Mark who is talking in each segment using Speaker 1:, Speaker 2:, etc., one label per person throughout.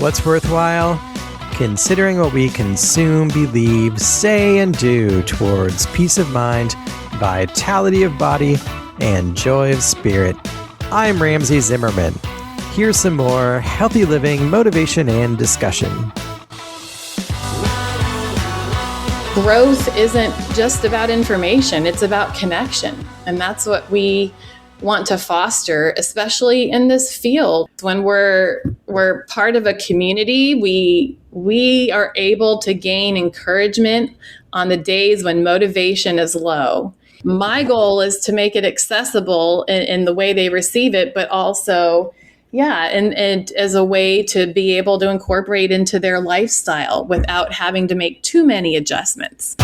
Speaker 1: What's worthwhile? Considering what we consume, believe, say, and do towards peace of mind, vitality of body, and joy of spirit. I'm Ramsey Zimmerman. Here's some more healthy living, motivation, and discussion.
Speaker 2: Growth isn't just about information, it's about connection. And that's what we want to foster, especially in this field. When we're part of a community, we are able to gain encouragement on the days when motivation is low. My goal is to make it accessible in the way they receive it, but also, and as a way to be able to incorporate into their lifestyle without having to make too many adjustments.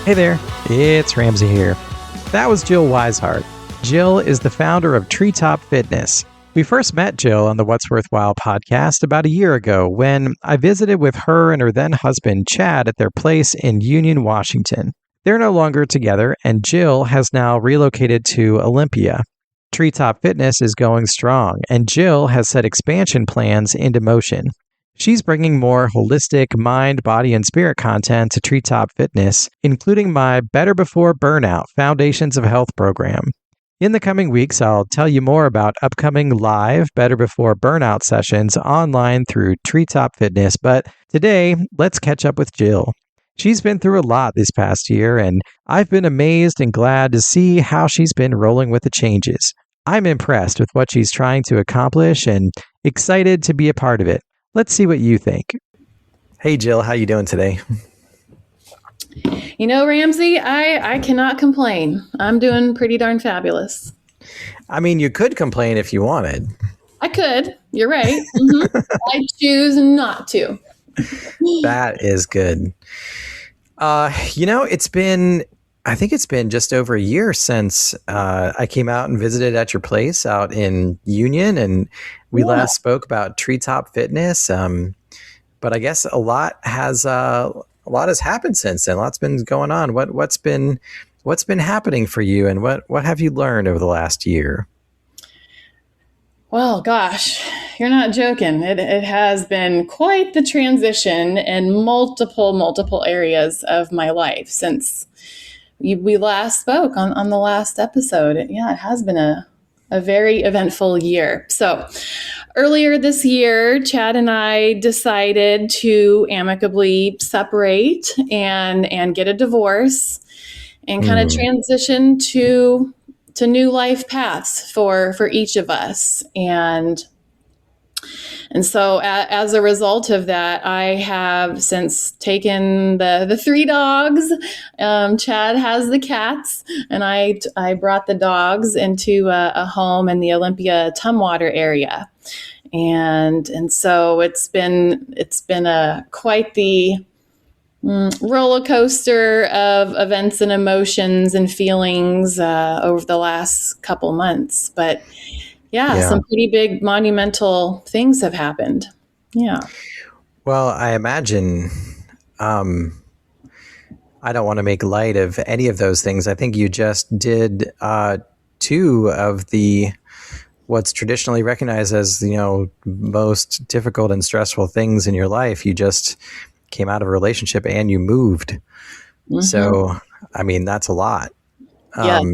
Speaker 1: Hey there, it's Ramsey here. That was Jill Wisehart. Jill is the founder of Treetop Fitness. We first met Jill on the What's Worthwhile podcast about a year ago when I visited with her and her then husband, Chad, at their place in Union, Washington. They're no longer together, and Jill has now relocated to Olympia. Treetop Fitness is going strong, and Jill has set expansion plans into motion. She's bringing more holistic mind, body, and spirit content to Treetop Fitness, including my Better Before Burnout Foundations of Health program. In the coming weeks, I'll tell you more about upcoming live Better Before Burnout sessions online through Treetop Fitness, but today, let's catch up with Jill. She's been through a lot this past year, and I've been amazed and glad to see how she's been rolling with the changes. I'm impressed with what she's trying to accomplish and excited to be a part of it. Let's see what you think. Hey, Jill, how you doing today?
Speaker 2: You know, Ramsey, I cannot complain. I'm doing pretty darn fabulous.
Speaker 1: I mean, you could complain if you wanted.
Speaker 2: I could. You're right. Mm-hmm. I choose not to.
Speaker 1: That is good. I think it's been just over a year since I came out and visited at your place out in Union, and we last spoke about Treetop Fitness. But I guess a lot has happened since then. A lot's been going on. What's been happening for you, and what have you learned over the last year?
Speaker 2: Well, gosh, you're not joking. It has been quite the transition in multiple areas of my life since we last spoke on the last episode. It has been a very eventful year. So earlier this year, Chad and I decided to amicably separate and get a divorce and kind of transition to new life paths for each of us. And so as a result of that, I have since taken the 3 dogs. Chad has the cats, and I brought the dogs into a home in the Olympia Tumwater area. And so it's been quite the roller coaster of events and emotions and feelings over the last couple months. But some pretty big monumental things have happened. Yeah.
Speaker 1: Well, I imagine, I don't want to make light of any of those things. I think you just did 2 of the what's traditionally recognized as, most difficult and stressful things in your life. You just came out of a relationship and you moved. Mm-hmm. So, I mean, that's a lot.
Speaker 2: Yes.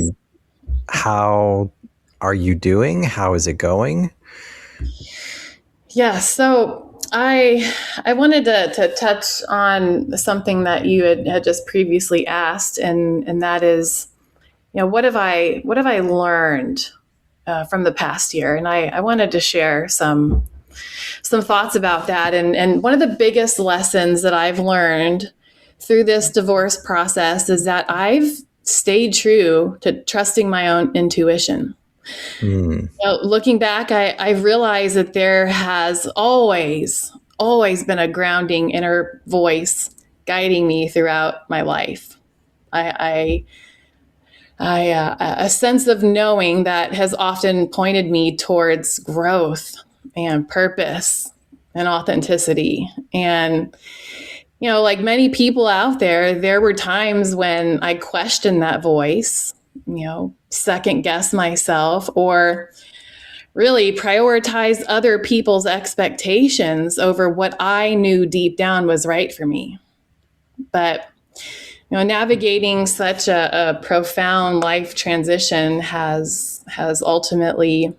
Speaker 1: How are you doing? How is it going?
Speaker 2: Yeah. So I wanted to touch on something that you had just previously asked, and that is, what have I learned from the past year? And I wanted to share some thoughts about that. And one of the biggest lessons that I've learned through this divorce process is that I've stayed true to trusting my own intuition. Looking back, I realized that there has always been a grounding inner voice guiding me throughout my life. A sense of knowing that has often pointed me towards growth and purpose and authenticity. And, like many people out there were times when I questioned that voice, second guess myself, or really prioritize other people's expectations over what I knew deep down was right for me. But navigating such a profound life transition has ultimately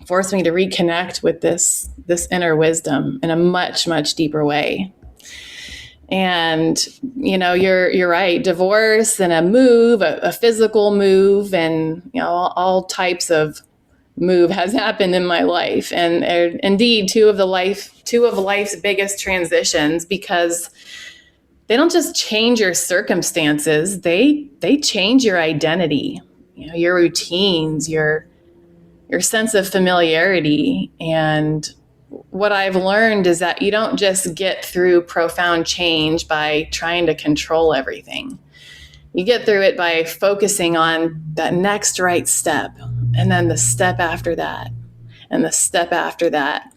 Speaker 2: forced me to reconnect with this inner wisdom in a much, much deeper way. And you're right. Divorce and a move, a physical move, and all types of move has happened in my life, and indeed two of life's biggest transitions, because they don't just change your circumstances; they change your identity, your routines, your sense of familiarity. And what I've learned is that you don't just get through profound change by trying to control everything. You get through it by focusing on that next right step, and then the step after that, and the step after that.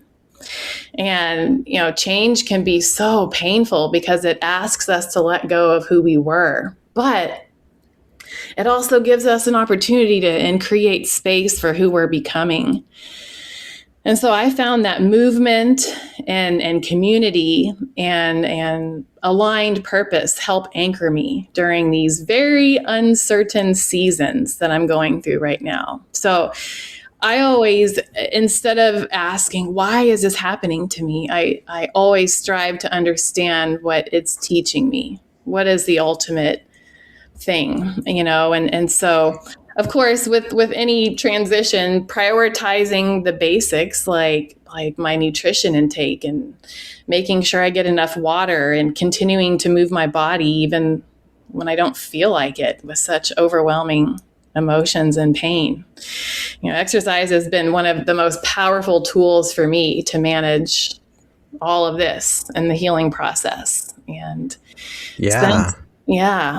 Speaker 2: And, change can be so painful because it asks us to let go of who we were. But it also gives us an opportunity to create space for who we're becoming. And so I found that movement and community and aligned purpose help anchor me during these very uncertain seasons that I'm going through right now. So I always, instead of asking, why is this happening to me? I always strive to understand what it's teaching me. What is the ultimate thing, and so, of course, with any transition, prioritizing the basics like my nutrition intake and making sure I get enough water and continuing to move my body even when I don't feel like it with such overwhelming emotions and pain. Exercise has been one of the most powerful tools for me to manage all of this and the healing process. And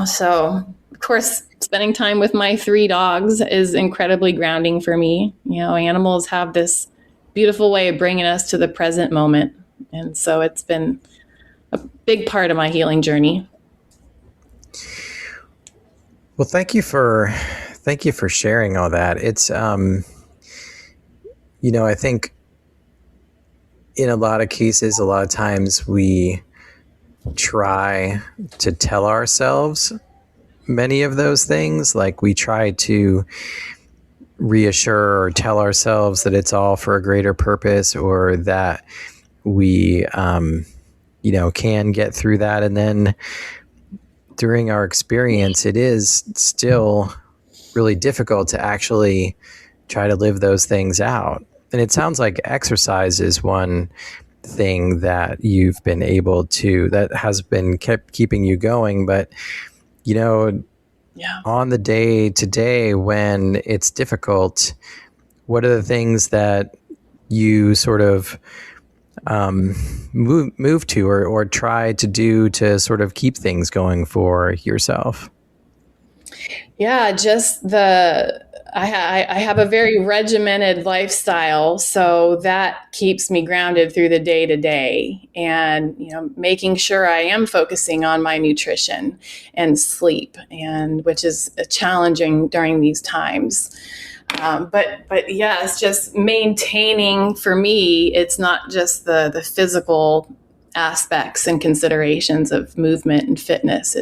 Speaker 2: so, of course, spending time with my 3 dogs is incredibly grounding for me. Animals have this beautiful way of bringing us to the present moment. And so it's been a big part of my healing journey.
Speaker 1: Well, thank you for sharing all that. It's, I think in a lot of cases, a lot of times we try to tell ourselves many of those things. Like we try to reassure or tell ourselves that it's all for a greater purpose, or that we, can get through that. And then during our experience, it is still really difficult to actually try to live those things out. And it sounds like exercise is one thing that you've been able to, that has been kept keeping you going. But, on the day to day when it's difficult, what are the things that you sort of move to or try to do to sort of keep things going for yourself?
Speaker 2: Yeah, just I have a very regimented lifestyle, so that keeps me grounded through the day to day, and making sure I am focusing on my nutrition and sleep, and which is challenging during these times. But yes, just maintaining, for me, it's not just the physical aspects and considerations of movement and fitness.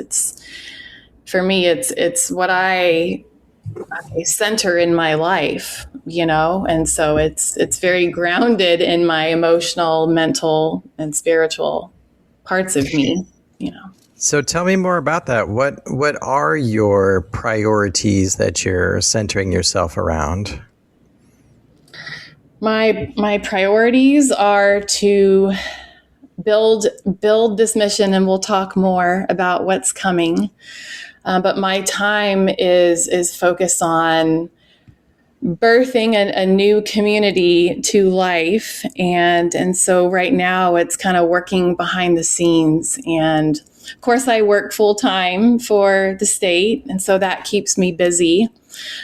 Speaker 2: For me, it's what I center in my life, and so it's very grounded in my emotional, mental, and spiritual parts of me.
Speaker 1: So tell me more about that. What are your priorities that you're centering yourself around?
Speaker 2: My priorities are to build this mission, and we'll talk more about what's coming. But my time is focused on birthing a new community to life, and so right now it's kind of working behind the scenes. And of course, I work full time for the state, and so that keeps me busy.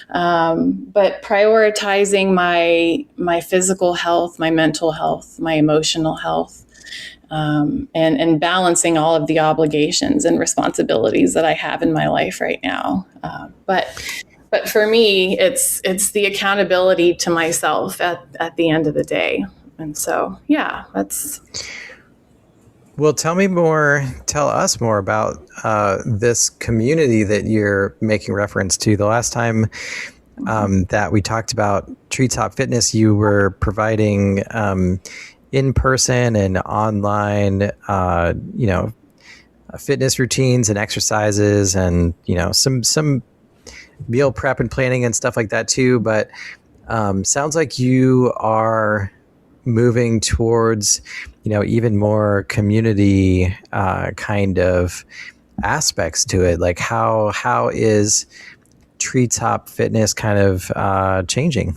Speaker 2: But prioritizing my physical health, my mental health, my emotional health, and balancing all of the obligations and responsibilities that I have in my life right now. But But for me, it's the accountability to myself at the end of the day. And so, yeah, that's.
Speaker 1: Well, tell us more about this community that you're making reference to. The last time that we talked about Treetop Fitness, you were providing in-person and online, fitness routines and exercises, and some meal prep and planning and stuff like that too. But sounds like you are moving towards even more community kind of aspects to it. Like how is Treetop Fitness kind of changing?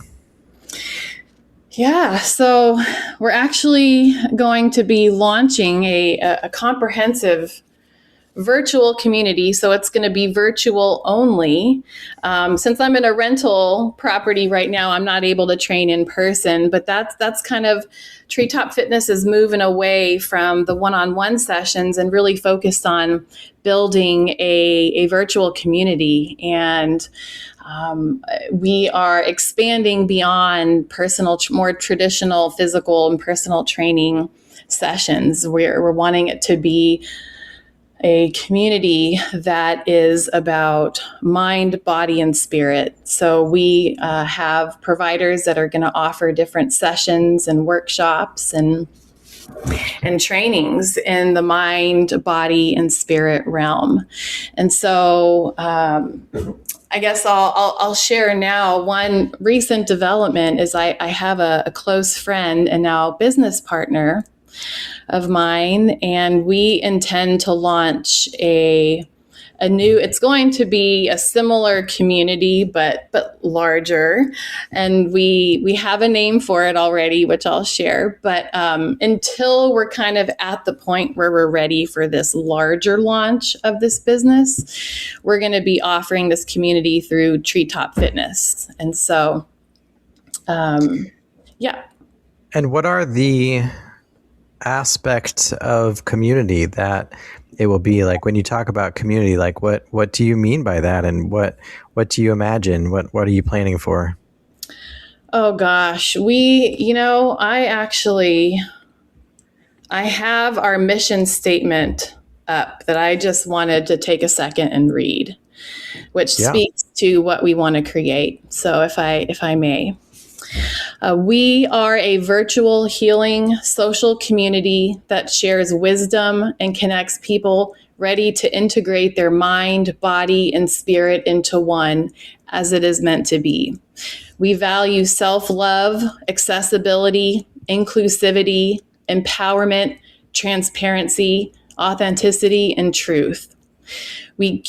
Speaker 2: Yeah, so we're actually going to be launching a comprehensive virtual community. So it's going to be virtual only. Since I'm in a rental property right now, I'm not able to train in person, but that's kind of Treetop Fitness is moving away from the one-on-one sessions and really focused on building a virtual community. And we are expanding beyond more traditional physical and personal training sessions. We're wanting it to be a community that is about mind, body, and spirit. So we have providers that are going to offer different sessions and workshops and trainings in the mind, body, and spirit realm. And so I guess I'll share now. One recent development is I have a close friend and now business partner of mine, and we intend to launch a new. It's going to be a similar community, but larger, and we have a name for it already, which I'll share. But until we're kind of at the point where we're ready for this larger launch of this business, we're going to be offering this community through Treetop Fitness, and so, yeah.
Speaker 1: And what are the aspect of community that it will be? Like, when you talk about community, like what do you mean by that, and what do you imagine? What are you planning for?
Speaker 2: Oh gosh, I have our mission statement up that I just wanted to take a second and read, which speaks to what we want to create. So if I may. We are a virtual healing social community that shares wisdom and connects people ready to integrate their mind, body, and spirit into one as it is meant to be. We value self-love, accessibility, inclusivity, empowerment, transparency, authenticity, and truth. We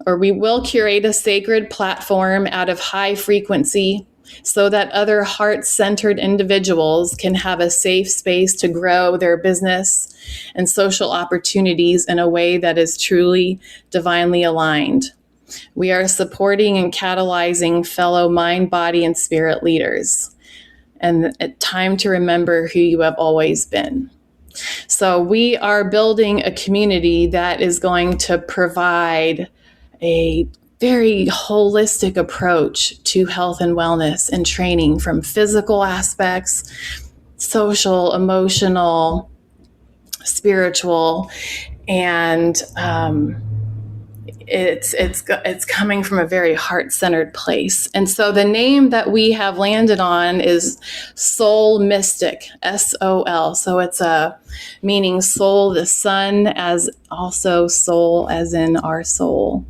Speaker 2: will curate a sacred platform out of high frequency so that other heart-centered individuals can have a safe space to grow their business and social opportunities in a way that is truly divinely aligned. We are supporting and catalyzing fellow mind, body, and spirit leaders. And it's time to remember who you have always been. So we are building a community that is going to provide a very holistic approach to health and wellness and training, from physical aspects, social, emotional, spiritual, and it's coming from a very heart-centered place. And so the name that we have landed on is Soul Mystic, SOL. So it's meaning soul, the sun, as also soul as in our soul.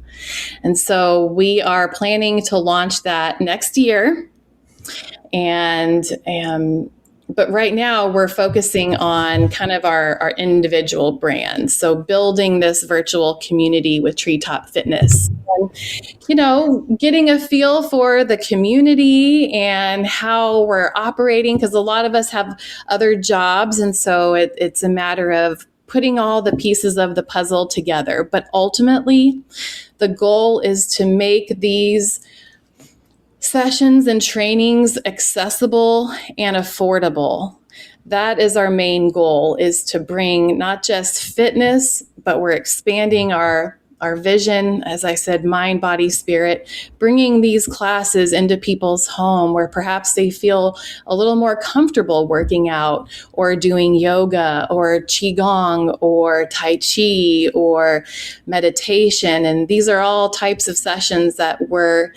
Speaker 2: And so we are planning to launch that next year. But right now we're focusing on kind of our individual brands. So building this virtual community with Treetop Fitness, and, getting a feel for the community and how we're operating, because a lot of us have other jobs. And so it's a matter of putting all the pieces of the puzzle together. But ultimately, the goal is to make these sessions and trainings accessible and affordable. That is our main goal, is to bring not just fitness, but we're expanding our our vision, as I said, mind, body, spirit, bringing these classes into people's home where perhaps they feel a little more comfortable working out or doing yoga or qigong or tai chi or meditation. And these are all types of sessions that we're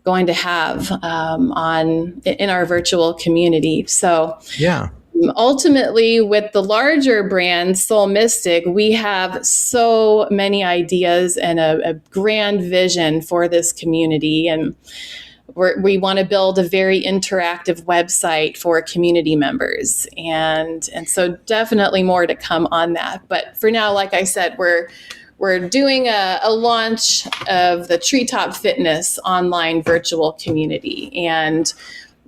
Speaker 2: going to have in our virtual community. So
Speaker 1: Yeah.
Speaker 2: ultimately, with the larger brand, Soul Mystic, we have so many ideas and a grand vision for this community. And we want to build a very interactive website for community members. And so definitely more to come on that. But for now, like I said, we're doing a launch of the Treetop Fitness online virtual community. And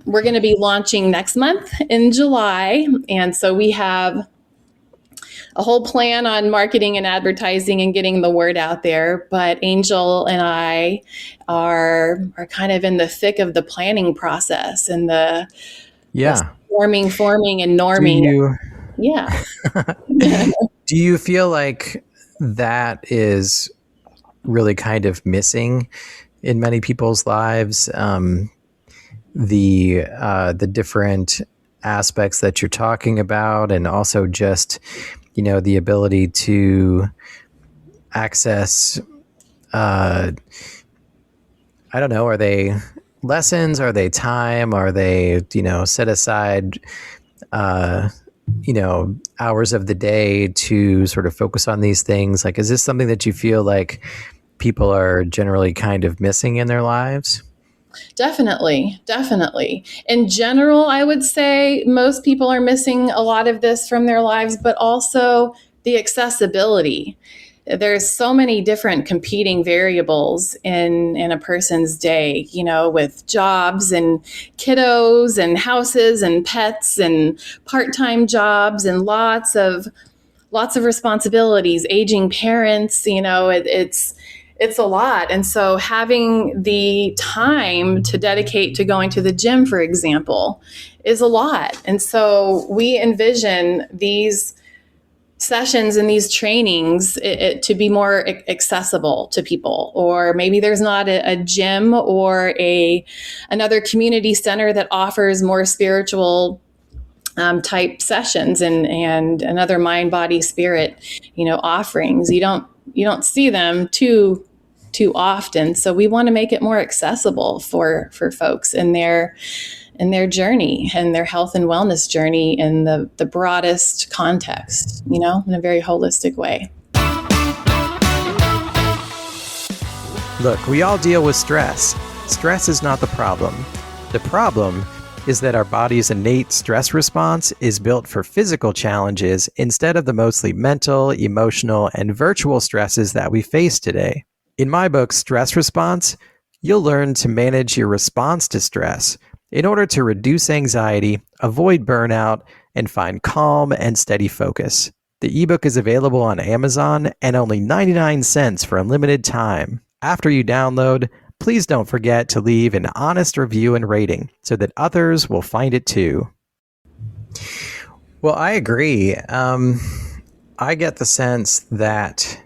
Speaker 2: we're going to be launching next month in July. And so we have a whole plan on marketing and advertising and getting the word out there. But Angel and I are kind of in the thick of the planning process and the forming and norming.
Speaker 1: Do you feel like that is really kind of missing in many people's lives? The different aspects that you're talking about, and also just, the ability to access, I don't know, are they lessons? Are they time? Are they, set aside, hours of the day to sort of focus on these things? Like, is this something that you feel like people are generally kind of missing in their lives?
Speaker 2: Definitely. In general, I would say most people are missing a lot of this from their lives, but also the accessibility. There's so many different competing variables in a person's day, with jobs and kiddos and houses and pets and part-time jobs and lots of responsibilities, aging parents, it's a lot. And so having the time to dedicate to going to the gym, for example, is a lot. And so we envision these sessions and these trainings to be more accessible to people. Or maybe there's not a gym or another community center that offers more spiritual type sessions and another mind, body, spirit, offerings. You don't see them too often. So we want to make it more accessible for folks in their journey and their health and wellness journey in the broadest context, in a very holistic way.
Speaker 1: Look, we all deal with stress. Stress is not the problem. The problem is that our body's innate stress response is built for physical challenges instead of the mostly mental, emotional, and virtual stresses that we face today. In my book, Stress Response, you'll learn to manage your response to stress in order to reduce anxiety, avoid burnout, and find calm and steady focus. The ebook is available on Amazon and only 99 cents for a limited time. After you download, please don't forget to leave an honest review and rating so that others will find it too. Well, I agree. I get the sense that,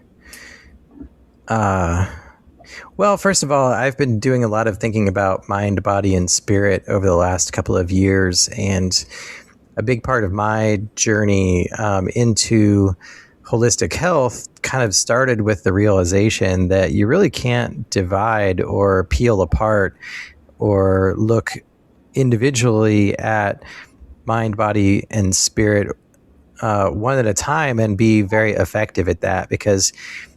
Speaker 1: well, first of all, I've been doing a lot of thinking about mind, body, and spirit over the last couple of years. And a big part of my journey into holistic health kind of started with the realization that you really can't divide or peel apart or look individually at mind, body, and spirit one at a time and be very effective at that, because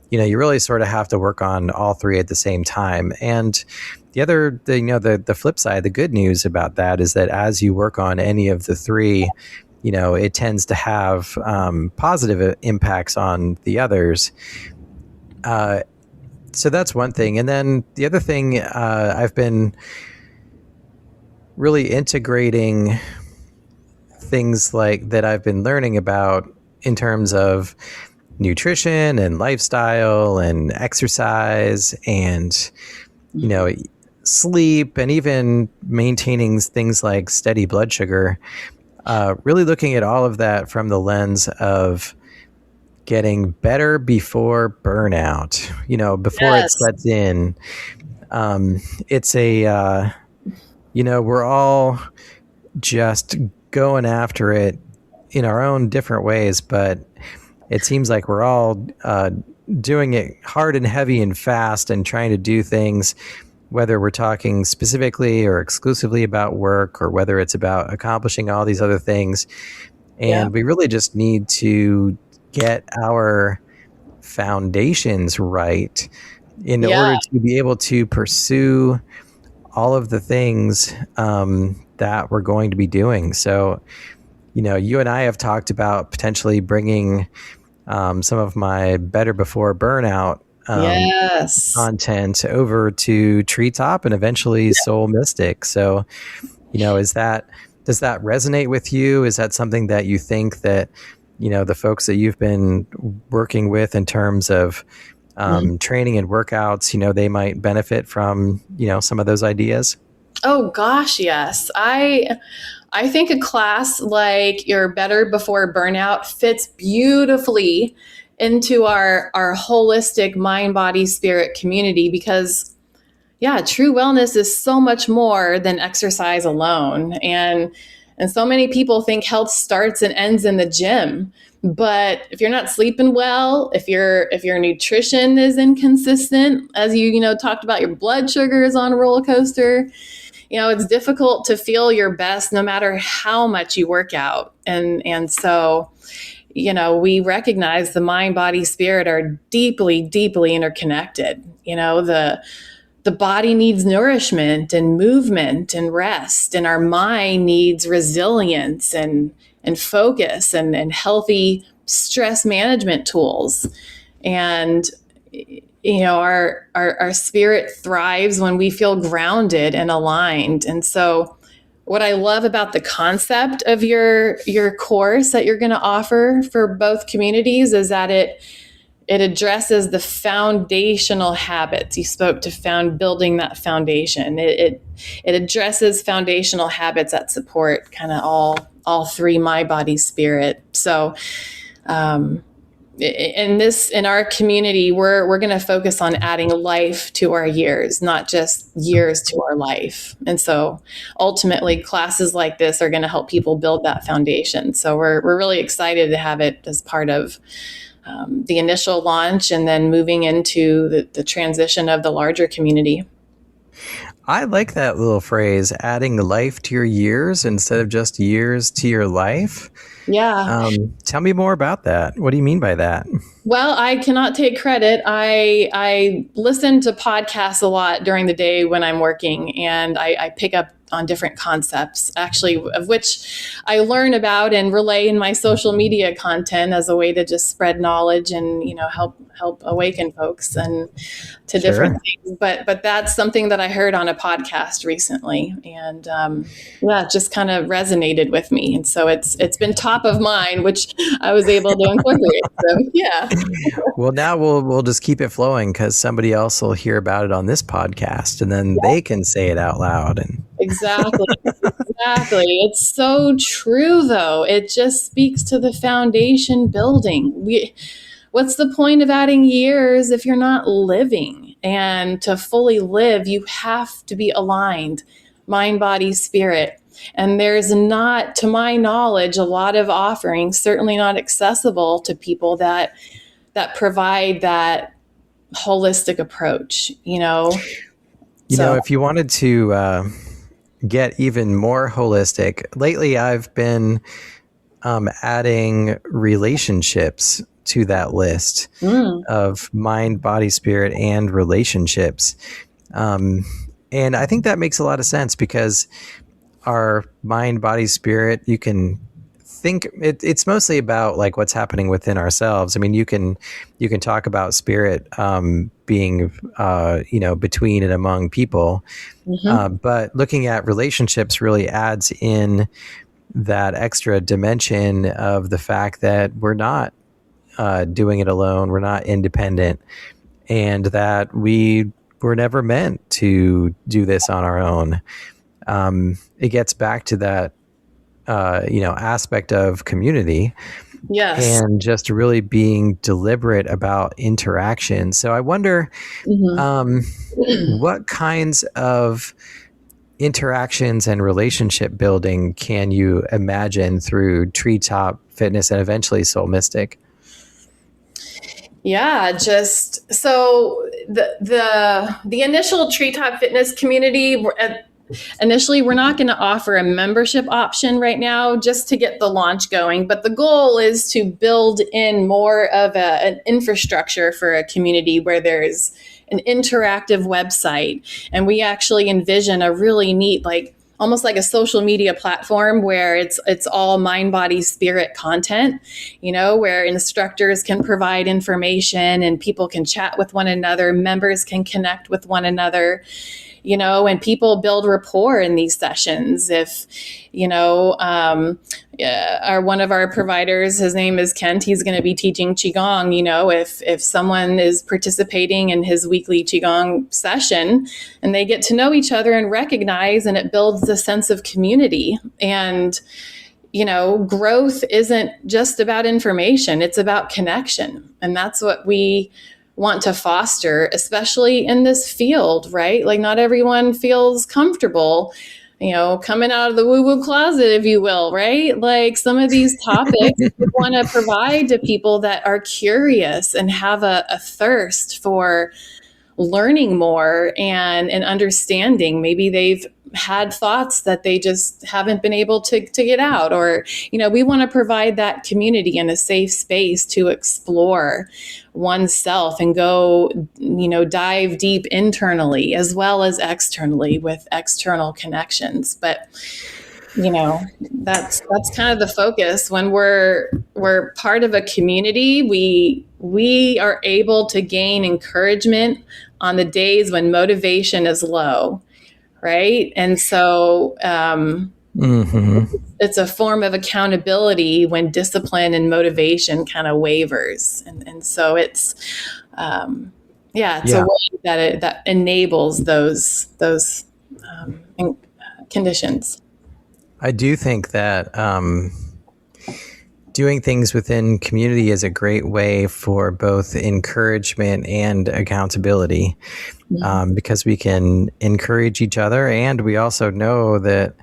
Speaker 1: you really sort of have to work on all three at the same time. And the flip side, the good news about that is that as you work on any of the three, it tends to have positive impacts on the others. So that's one thing. And then the other thing, I've been really integrating things like that I've been learning about in terms of nutrition and lifestyle and exercise and, sleep, and even maintaining things like steady blood sugar. Really looking at all of that from the lens of getting better before burnout, before it
Speaker 2: Yes.
Speaker 1: sets in. It's we're all just going after it in our own different ways, but it seems like we're all doing it hard and heavy and fast and trying to do things, whether we're talking specifically or exclusively about work or whether it's about accomplishing all these other things.
Speaker 2: Yeah.
Speaker 1: And we really just need to get our foundations right in
Speaker 2: Yeah.
Speaker 1: order to be able to pursue all of the things that we're going to be doing. So, you and I have talked about potentially bringing some of my Better Before Burnout
Speaker 2: Yes.
Speaker 1: content over to Treetop and eventually Soul Mystic. So, does that resonate with you? Is that something that you think that, the folks that you've been working with in terms of training and workouts, they might benefit from, some of those ideas?
Speaker 2: Oh gosh, yes. I think a class like your Better Before Burnout fits beautifully into our holistic mind, body, spirit community because yeah, true wellness is so much more than exercise alone. And so many people think health starts and ends in the gym. But if you're not sleeping well, if your nutrition is inconsistent, as you talked about, your blood sugar is on a roller coaster, it's difficult to feel your best no matter how much you work out. And so, we recognize the mind, body, spirit are deeply, deeply interconnected. The body needs nourishment and movement and rest, and our mind needs resilience and focus and healthy stress management tools. And our spirit thrives when we feel grounded and aligned. And so what I love about the concept of your course that you're going to offer for both communities is that it addresses the foundational habits. You spoke to building that foundation. It addresses foundational habits that support kind of all three: mind, body, spirit. So in our community, we're going to focus on adding life to our years, not just years to our life. And so ultimately classes like this are going to help people build that foundation. So we're really excited to have it as part of the initial launch and then moving into the transition of the larger community.
Speaker 1: I like that little phrase, adding life to your years instead of just years to your life.
Speaker 2: Yeah.
Speaker 1: Tell me more about that. What do you mean by that?
Speaker 2: Well, I cannot take credit. I listen to podcasts a lot during the day when I'm working, and I pick up on different concepts, actually, of which I learn about and relay in my social media content as a way to just spread knowledge and help awaken folks and to different things. But that's something that I heard on a podcast recently, and it just kind of resonated with me, and so it's been top of mind, which I was able to incorporate. So yeah.
Speaker 1: Well, now we'll just keep it flowing because somebody else will hear about it on this podcast, and then they can say it out loud. And
Speaker 2: Exactly. It's so true, though. It just speaks to the foundation building. What's the point of adding years if you're not living? And to fully live, you have to be aligned, mind, body, spirit. And there's not, to my knowledge, a lot of offerings, certainly not accessible to people that provide that holistic approach,
Speaker 1: if you wanted to get even more holistic, lately I've been adding relationships to that list of mind, body, spirit, and relationships. And I think that makes a lot of sense because our mind, body, spirit, you can think it's mostly about like what's happening within ourselves. I mean, you can talk about spirit being between and among people, but looking at relationships really adds in that extra dimension of the fact that we're not doing it alone, we're not independent, and that we were never meant to do this on our own. It gets back to that aspect of community
Speaker 2: Yes.
Speaker 1: and just really being deliberate about interaction. So I wonder what kinds of interactions and relationship building can you imagine through Treetop Fitness and eventually Soul Mystic?
Speaker 2: Yeah, just so the initial Treetop Fitness community, initially we're not going to offer a membership option right now just to get the launch going, but the goal is to build in more of an infrastructure for a community where there's an interactive website, and we actually envision a really neat, like almost like a social media platform where it's all mind, body, spirit content, where instructors can provide information and people can chat with one another, members can connect with one another, and people build rapport in these sessions. If, one of our providers, his name is Kent, he's going to be teaching Qigong, if someone is participating in his weekly Qigong session and they get to know each other and recognize, and it builds a sense of community. And, growth isn't just about information, it's about connection. And that's what we want to foster, especially in this field, right? Like not everyone feels comfortable, coming out of the woo-woo closet, if you will, right? Like some of these topics we want to provide to people that are curious and have a thirst for learning more and understanding. Maybe they've had thoughts that they just haven't been able to get out, or, we want to provide that community and a safe space to explore oneself and go, dive deep internally as well as externally with external connections. But that's kind of the focus. When we're part of a community, we are able to gain encouragement on the days when motivation is low, right? And so it's a form of accountability when discipline and motivation kind of wavers, and so it's a way that enables those conditions.
Speaker 1: I do think that doing things within community is a great way for both encouragement and accountability, because we can encourage each other, and we also know that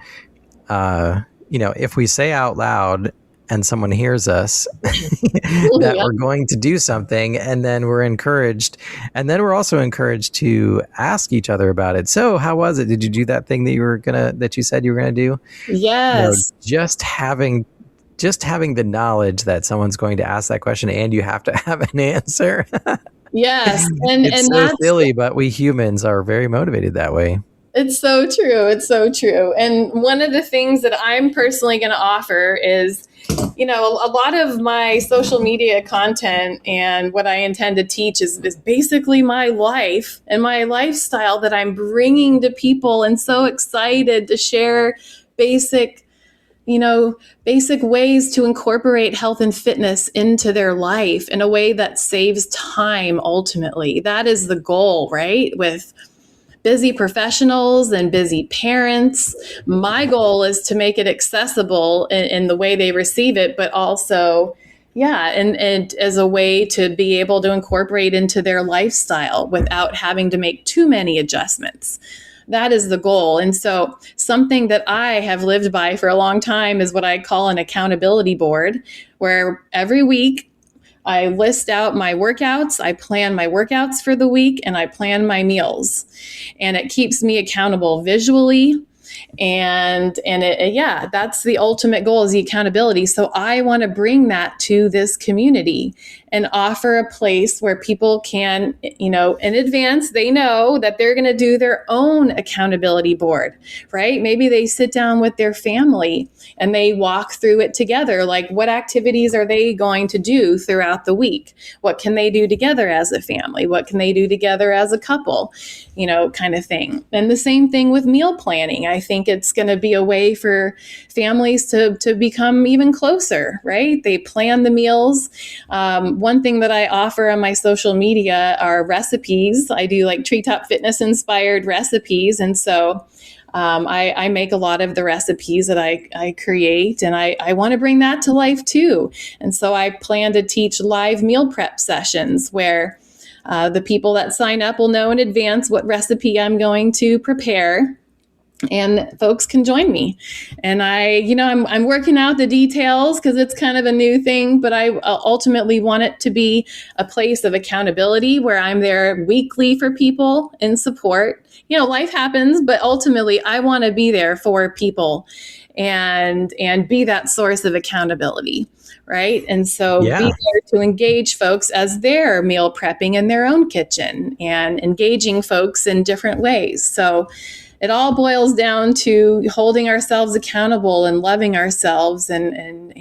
Speaker 1: if we say out loud and someone hears us that we're going to do something, and then we're encouraged, and then we're also encouraged to ask each other about it. So how was it? Did you do that thing that you said you were going to do?
Speaker 2: Yes.
Speaker 1: Just having the knowledge that someone's going to ask that question and you have to have an answer.
Speaker 2: Yes.
Speaker 1: It's so silly, but we humans are very motivated that way.
Speaker 2: It's so true. It's so true. And one of the things that I'm personally going to offer is, a lot of my social media content and what I intend to teach is basically my life and my lifestyle that I'm bringing to people, and so excited to share basic ways to incorporate health and fitness into their life in a way that saves time. Ultimately, that is the goal, right? With busy professionals and busy parents, my goal is to make it accessible in the way they receive it, but also, and as a way to be able to incorporate into their lifestyle without having to make too many adjustments. That is the goal. And so something that I have lived by for a long time is what I call an accountability board, where every week I list out my workouts, I plan my workouts for the week, and I plan my meals. And it keeps me accountable visually. And that's the ultimate goal, is the accountability. So I want to bring that to this community and offer a place where people can, in advance, they know that they're going to do their own accountability board, right? Maybe they sit down with their family and they walk through it together. Like, what activities are they going to do throughout the week? What can they do together as a family? What can they do together as a couple? Kind of thing. And the same thing with meal planning. I think it's going to be a way for families to become even closer, right? They plan the meals. One thing that I offer on my social media are recipes. I do like Treetop Fitness inspired recipes. And so I make a lot of the recipes that I create, and I want to bring that to life too. And so I plan to teach live meal prep sessions where the people that sign up will know in advance what recipe I'm going to prepare, and folks can join me. And I'm working out the details because it's kind of a new thing, but I ultimately want it to be a place of accountability where I'm there weekly for people in support. Life happens, but ultimately I want to be there for people and be that source of accountability. Right. And so be there to engage folks as they're meal prepping in their own kitchen and engaging folks in different ways. So it all boils down to holding ourselves accountable and loving ourselves and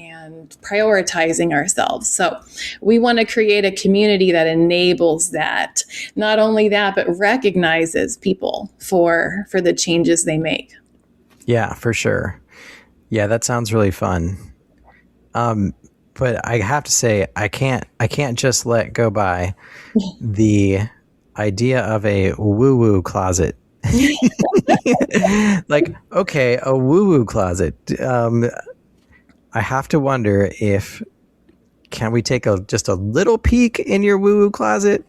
Speaker 2: prioritizing ourselves. So we want to create a community that enables that. Not only that, but recognizes people for the changes they make.
Speaker 1: Yeah, for sure. Yeah, that sounds really fun. But I have to say, I can't just let go by the idea of a woo-woo closet. Like, okay, a woo-woo closet. I have to wonder can we take just a little peek in your woo-woo closet?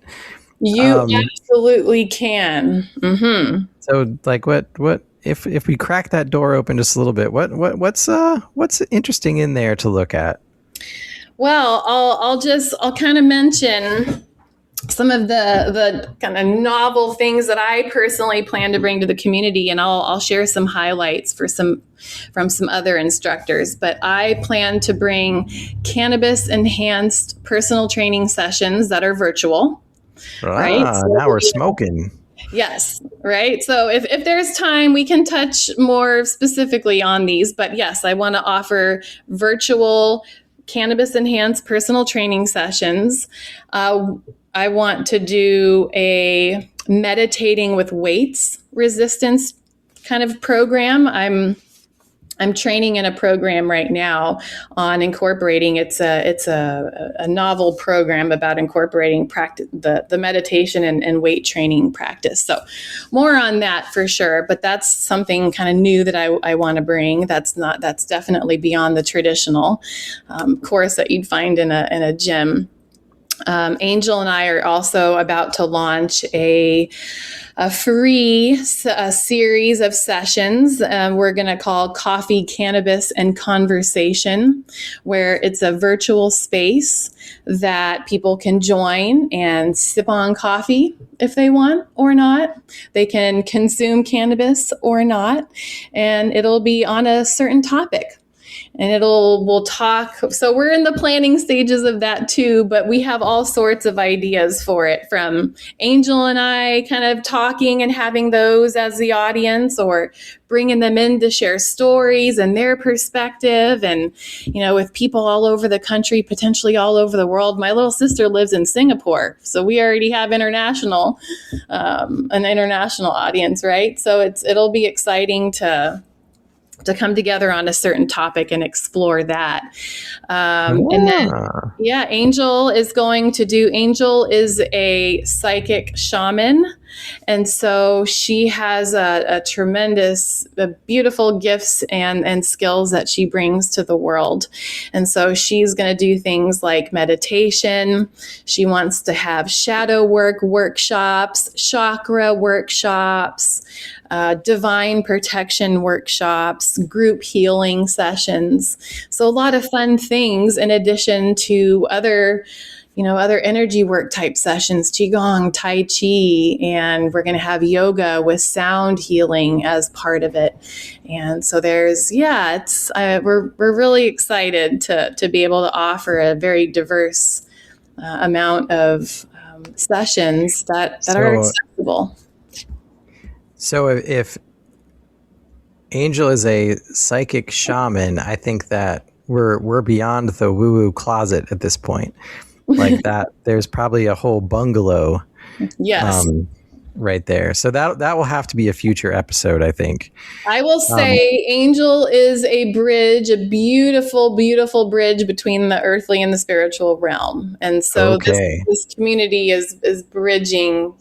Speaker 2: You absolutely can. Mm-hmm.
Speaker 1: So, like, what if we crack that door open just a little bit? What's interesting in there to look at?
Speaker 2: Well, I'll kind of mention some of the kind of novel things that I personally plan to bring to the community, and I'll share some highlights from some other instructors. But I plan to bring cannabis enhanced personal training sessions that are virtual. Right? So
Speaker 1: now we're smoking.
Speaker 2: Yes, right. So if there's time, we can touch more specifically on these. But yes, I want to offer virtual cannabis enhanced personal training sessions. I want to do a meditating with weights resistance kind of program. I'm training in a program right now on incorporating. It's a novel program about incorporating the meditation and weight training practice. So more on that for sure. But that's something kind of new that I want to bring. That's definitely beyond the traditional course that you'd find in a gym. Angel and I are also about to launch a free series of sessions we're going to call Coffee, Cannabis, and Conversation, where it's a virtual space that people can join and sip on coffee if they want or not. They can consume cannabis or not, and it'll be on a certain topic. And we'll talk. So we're in the planning stages of that too, but we have all sorts of ideas for it, from Angel and I kind of talking and having those as the audience, or bringing them in to share stories and their perspective. And, with people all over the country, potentially all over the world. My little sister lives in Singapore, so we already have an international audience, right? So it'll be exciting to come together on a certain topic and explore that. And then, Angel is a psychic shaman. And so she has a tremendous, beautiful gifts and skills that she brings to the world. And so she's going to do things like meditation. She wants to have shadow work workshops, chakra workshops, divine protection workshops, group healing sessions. So a lot of fun things in addition to other energy work type sessions, Qigong, Tai Chi, and we're going to have yoga with sound healing as part of it. And so we're really excited to be able to offer a very diverse amount of sessions that are accessible.
Speaker 1: So if Angel is a psychic shaman, I think that we're beyond the woo-woo closet at this point. Like that, there's probably a whole bungalow,
Speaker 2: yes,
Speaker 1: right there. So that will have to be a future episode, I think.
Speaker 2: I will say, Angel is a bridge, a beautiful, beautiful bridge between the earthly and the spiritual realm, and so this community is bridging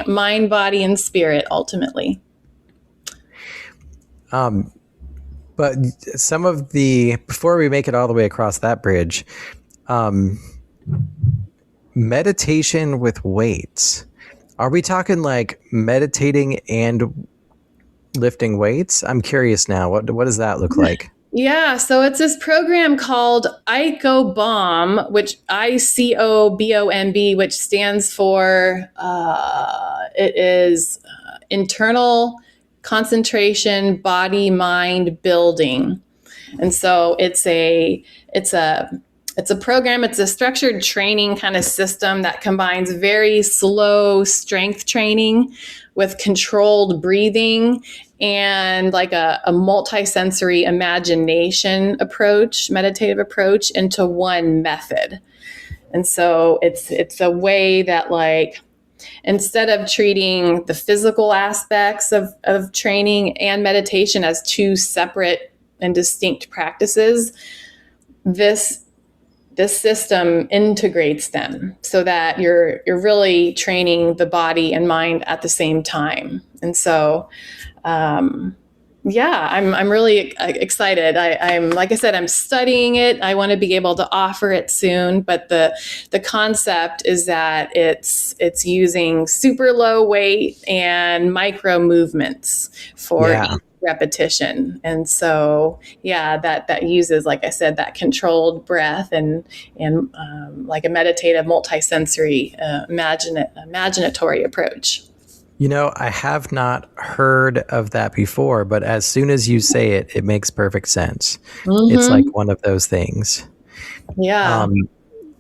Speaker 2: mind, body, and spirit ultimately.
Speaker 1: But some of the, before we make it all the way across that bridge, meditation with weights. Are we talking like meditating and lifting weights? I'm curious now. What does that look like?
Speaker 2: Yeah, so it's this program called ICOBOMB, which ICOBOMB, which stands for it is internal concentration, body, mind building. And so it's a program, it's a structured training kind of system that combines very slow strength training with controlled breathing and like a multisensory imagination approach, meditative approach into one method. And so it's a way that, like, instead of treating the physical aspects of training and meditation as two separate and distinct practices, this system integrates them so that you're really training the body and mind at the same time. And so, yeah, I'm really excited. I'm like I said, I'm studying it. I want to be able to offer it soon. But the concept is that it's using super low weight and micro movements for each repetition. And so, yeah, that uses, like I said, that controlled breath and like a meditative, multisensory, imaginatory approach.
Speaker 1: You know, I have not heard of that before, but as soon as you say it, it makes perfect sense. Mm-hmm. It's like one of those things.
Speaker 2: Yeah.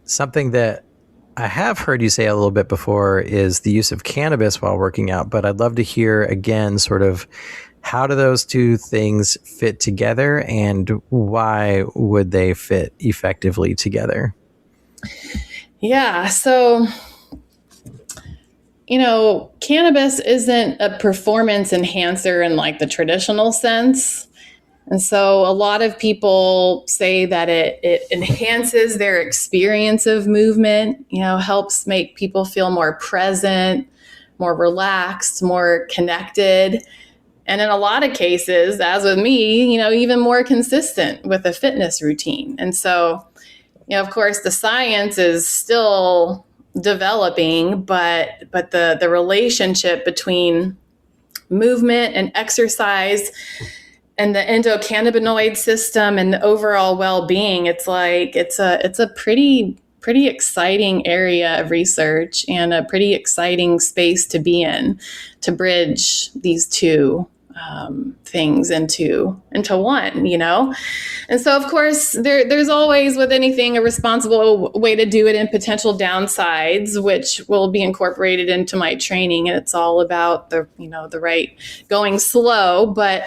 Speaker 1: Something that I have heard you say a little bit before is the use of cannabis while working out, but I'd love to hear again sort of how do those two things fit together and why would they fit effectively together?
Speaker 2: Yeah. So, you know, cannabis isn't a performance enhancer in like the traditional sense. And so a lot of people say that it enhances their experience of movement, you know, helps make people feel more present, more relaxed, more connected. And in a lot of cases, as with me, you know, even more consistent with a fitness routine. And so, you know, of course, the science is still developing, but the relationship between movement and exercise and the endocannabinoid system and the overall well-being, it's a pretty exciting area of research and a pretty exciting space to be in, to bridge these two things into one, you know? And so, of course, there's always with anything a responsible way to do it and potential downsides, which will be incorporated into my training. And it's all about the right going slow. But,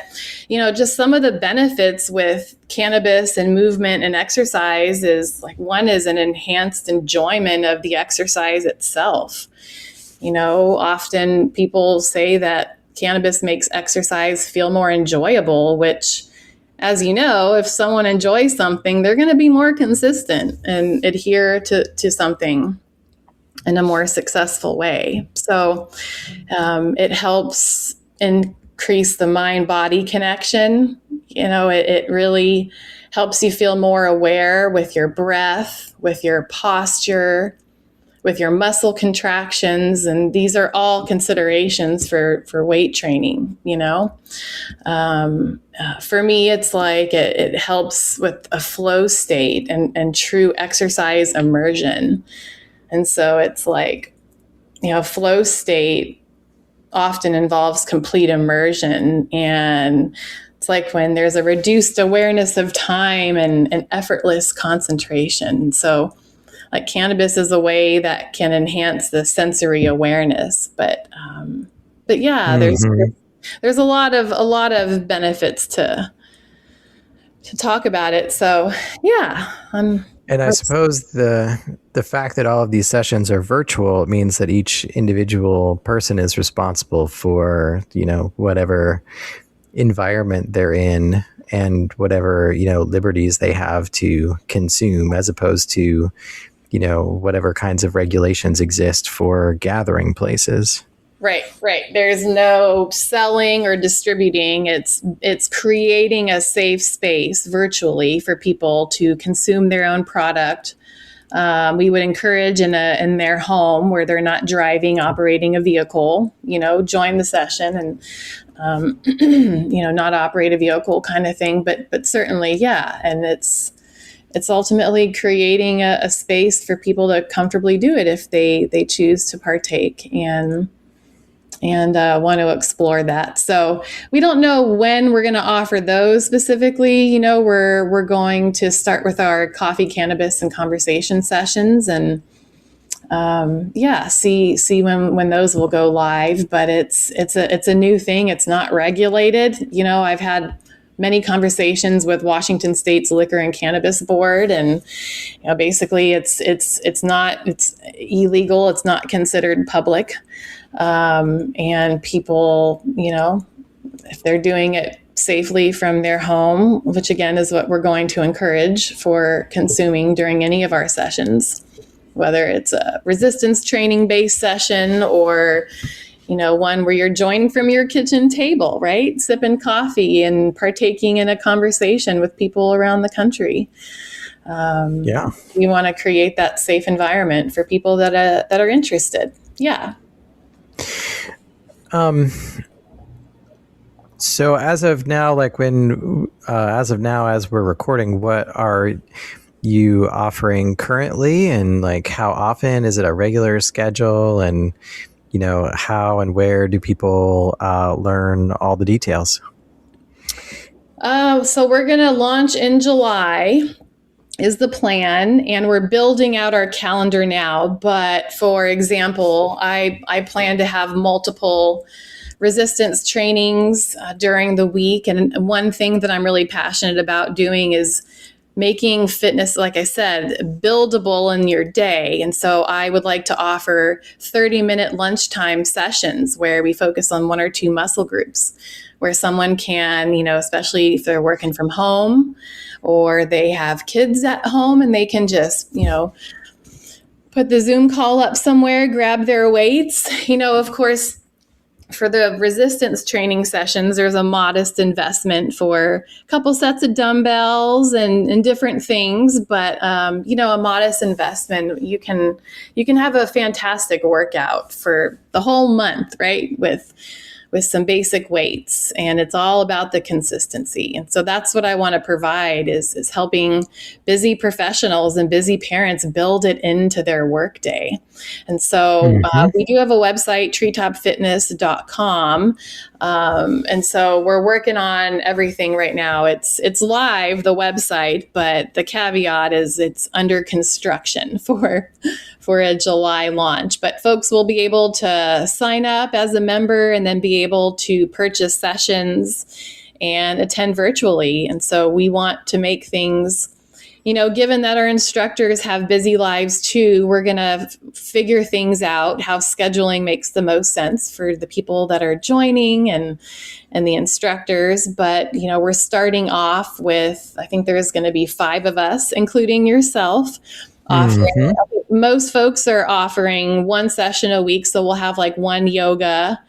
Speaker 2: you know, just some of the benefits with cannabis and movement and exercise is like, one is an enhanced enjoyment of the exercise itself. You know, often people say that cannabis makes exercise feel more enjoyable, which, as you know, if someone enjoys something, they're going to be more consistent and adhere to something in a more successful way. So it helps increase the mind-body connection. You know, it really helps you feel more aware with your breath, with your posture, with your muscle contractions. And these are all considerations for weight training, you know. For me, it's like it helps with a flow state and true exercise immersion. And so it's like, you know, flow state often involves complete immersion. And it's like when there's a reduced awareness of time and effortless concentration. So like cannabis is a way that can enhance the sensory awareness, but yeah, there's a lot of benefits to talk about it. So yeah,
Speaker 1: and I suppose the fact that all of these sessions are virtual means that each individual person is responsible for, you know, whatever environment they're in and whatever, you know, liberties they have to consume, as opposed to, you know, whatever kinds of regulations exist for gathering places.
Speaker 2: Right. There's no selling or distributing. It's creating a safe space virtually for people to consume their own product. We would encourage in their home where they're not driving, operating a vehicle, join the session and not operate a vehicle kind of thing. But certainly, yeah, and it's ultimately creating a space for people to comfortably do it if they choose to partake and want to explore that. So we don't know when we're going to offer those specifically. We're going to start with our coffee, cannabis, and conversation sessions, and see when those will go live. But it's a new thing. It's not regulated. I've had many conversations with Washington State's Liquor and Cannabis Board, and basically it's illegal. It's not considered public. And people, if they're doing it safely from their home, which again is what we're going to encourage for consuming during any of our sessions, whether it's a resistance training based session or, one where you're joined from your kitchen table, right? Sipping coffee and partaking in a conversation with people around the country. We want to create that safe environment for people that are interested. Yeah.
Speaker 1: So as of now, as we're recording, what are you offering currently, and how often? Is it a regular schedule? And, how and where do people learn all the details?
Speaker 2: So we're going to launch in July is the plan, and we're building out our calendar now. But for example, I plan to have multiple resistance trainings during the week. And one thing that I'm really passionate about doing is making fitness, like I said, buildable in your day. And so I would like to offer 30-minute lunchtime sessions where we focus on one or two muscle groups, where someone can, especially if they're working from home or they have kids at home, and they can just, put the Zoom call up somewhere, grab their weights. Of course, for the resistance training sessions, there's a modest investment for a couple sets of dumbbells and different things. But, a modest investment, you can have a fantastic workout for the whole month, right? With some basic weights, and it's all about the consistency. And so that's what I want to provide is helping busy professionals and busy parents build it into their workday. And so we do have a website, treetopfitness.com. And so we're working on everything right now. It's live, the website, but the caveat is it's under construction for a July launch. But folks will be able to sign up as a member and then be able to purchase sessions and attend virtually. And so we want to make things, given that our instructors have busy lives too, we're going to figure things out, how scheduling makes the most sense for the people that are joining and the instructors. But, we're starting off with, I think there's going to be 5 of us, including yourself, offering. Most folks are offering one session a week. So we'll have one yoga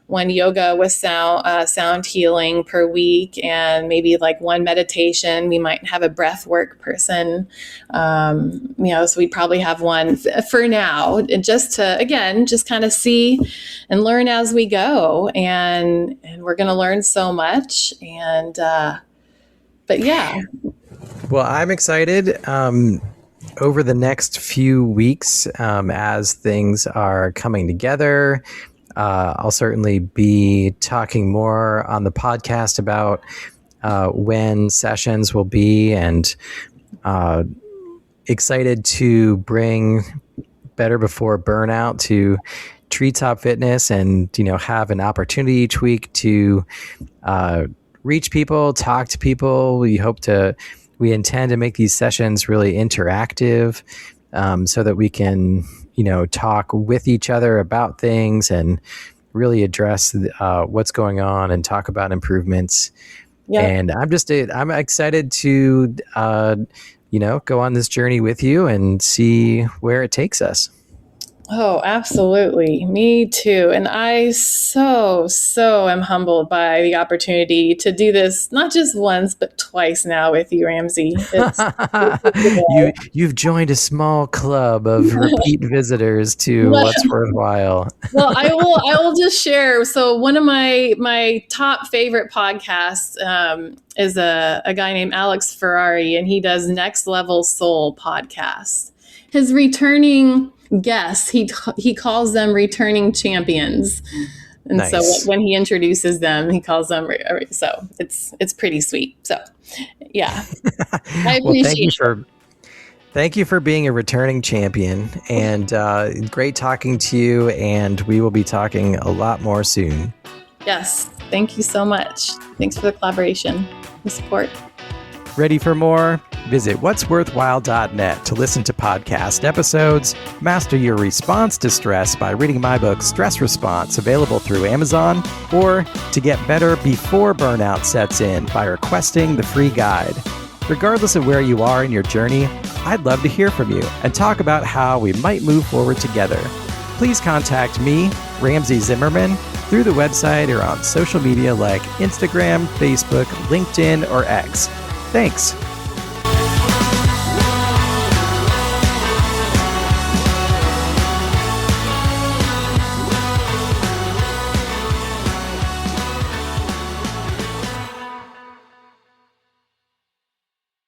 Speaker 2: with sound healing per week, and maybe one meditation. We might have a breath work person. So we probably have one for now, just to, just kind of see and learn as we go. And we're going to learn so much. And, but yeah.
Speaker 1: Well, I'm excited. Over the next few weeks, as things are coming together, I'll certainly be talking more on the podcast about when sessions will be, and excited to bring Better Before Burnout to Treetop Fitness, and have an opportunity each week to reach people, talk to people. We intend to make these sessions really interactive, so that we can, talk with each other about things and really address what's going on and talk about improvements. Yeah. And I'm excited to, go on this journey with you and see where it takes us.
Speaker 2: Oh, absolutely. Me too. And I so am humbled by the opportunity to do this, not just once, but twice now with you, Ramsey.
Speaker 1: You've joined a small club of repeat visitors to What's Worthwhile.
Speaker 2: Well, I will just share. So one of my top favorite podcasts is a guy named Alex Ferrari, and he does Next Level Soul podcast. His returning guests, he calls them returning champions. And
Speaker 1: Nice.
Speaker 2: So when he introduces them, he calls them, so it's pretty sweet. So yeah, I
Speaker 1: Well,
Speaker 2: appreciate
Speaker 1: thank you for being a returning champion, and great talking to you, and we will be talking a lot more soon.
Speaker 2: Yes, thank you so much. Thanks for the collaboration and support.
Speaker 1: Ready for more? Visit what'sworthwhile.net to listen to podcast episodes, master your response to stress by reading my book, Stress Response, available through Amazon, or to get better before burnout sets in by requesting the free guide. Regardless of where you are in your journey, I'd love to hear from you and talk about how we might move forward together. Please contact me, Ramsey Zimmerman, through the website or on social media like Instagram, Facebook, LinkedIn, or X. Thanks.